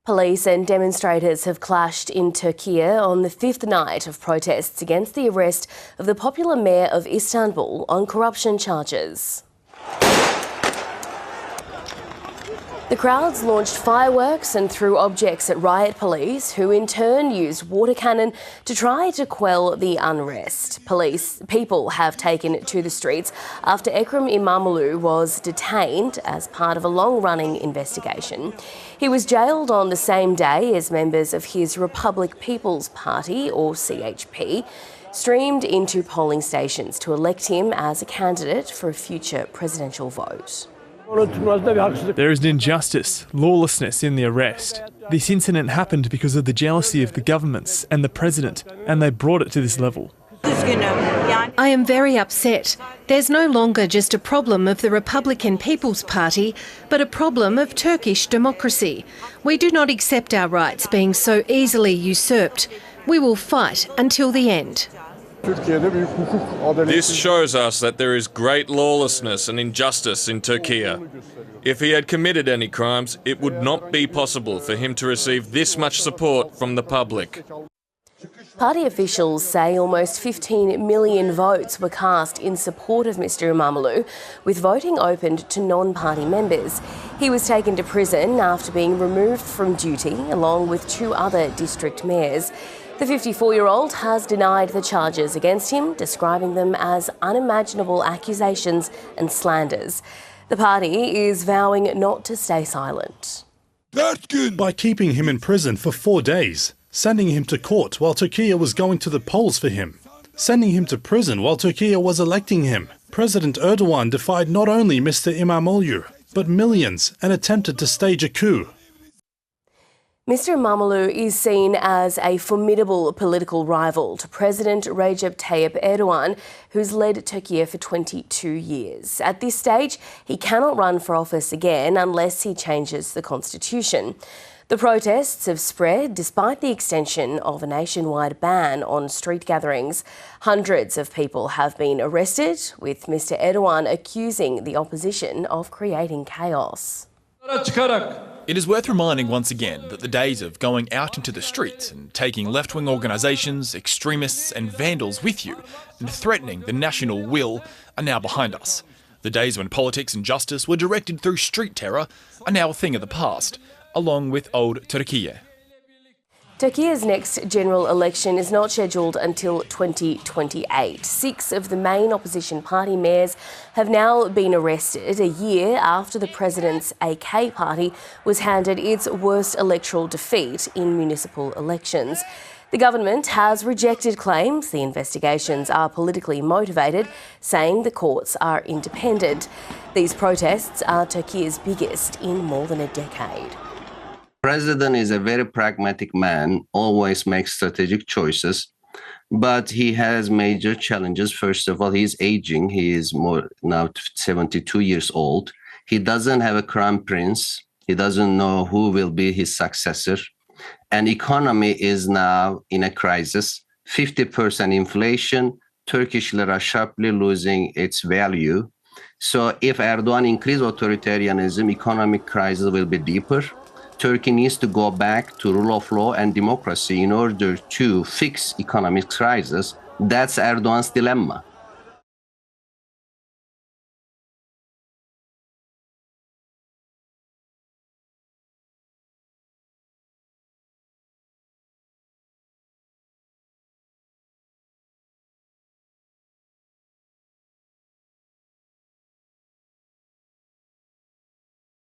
Police and demonstrators have clashed in Turkiye on the fifth night of protests against the arrest of the popular mayor of Istanbul on corruption charges. The crowds launched fireworks and threw objects at riot police, who in turn used water cannon to try to quell the unrest. People have taken to the streets after Erkem Imamoglu was detained as part of a long-running investigation. He was jailed on the same day as members of his Republic People's Party, or CHP, streamed into polling stations to elect him as a candidate for a future presidential vote. There is an injustice, lawlessness in the arrest. This incident happened because of the jealousy of the governments and the president, and they brought it to this level. I am very upset. There's no longer just a problem of the Republican People's Party, but a problem of Turkish democracy. We do not accept our rights being so easily usurped. We will fight until the end. This shows us that there is great lawlessness and injustice in Turkiye. If he had committed any crimes, it would not be possible for him to receive this much support from the public. Party officials say almost 15 million votes were cast in support of Mr Imamoglu, with voting opened to non-party members. He was taken to prison after being removed from duty, along with two other district mayors. The 54-year-old has denied the charges against him, describing them as unimaginable accusations and slanders. The party is vowing not to stay silent. By keeping him in prison for 4 days, sending him to court while Turkiye was going to the polls for him, sending him to prison while Turkiye was electing him, President Erdoğan defied not only Mr Imamoglu, but millions and attempted to stage a coup. Mr Imamoglu is seen as a formidable political rival to President Recep Tayyip Erdoğan, who's led Turkiye for 22 years. At this stage, he cannot run for office again unless he changes the constitution. The protests have spread despite the extension of a nationwide ban on street gatherings. Hundreds of people have been arrested, with Mr Erdoğan accusing the opposition of creating chaos. It is worth reminding once again that the days of going out into the streets and taking left-wing organisations, extremists and vandals with you and threatening the national will are now behind us. The days when politics and justice were directed through street terror are now a thing of the past, along with old Turkiye. Turkiye's next general election is not scheduled until 2028. 6 of the main opposition party mayors have now been arrested a year after the president's AK party was handed its worst electoral defeat in municipal elections. The government has rejected claims the investigations are politically motivated, saying the courts are independent. These protests are Turkiye's biggest in more than a decade. The president is a very pragmatic man, always makes strategic choices, but he has major challenges. First of all, he's aging. He is now 72 years old. He doesn't have a crown prince. He doesn't know who will be his successor. And economy is now in a crisis. 50% inflation, Turkish lira sharply losing its value. So if Erdoğan increases authoritarianism, economic crisis will be deeper. Turkey needs to go back to rule of law and democracy in order to fix economic crisis. That's Erdoğan's dilemma.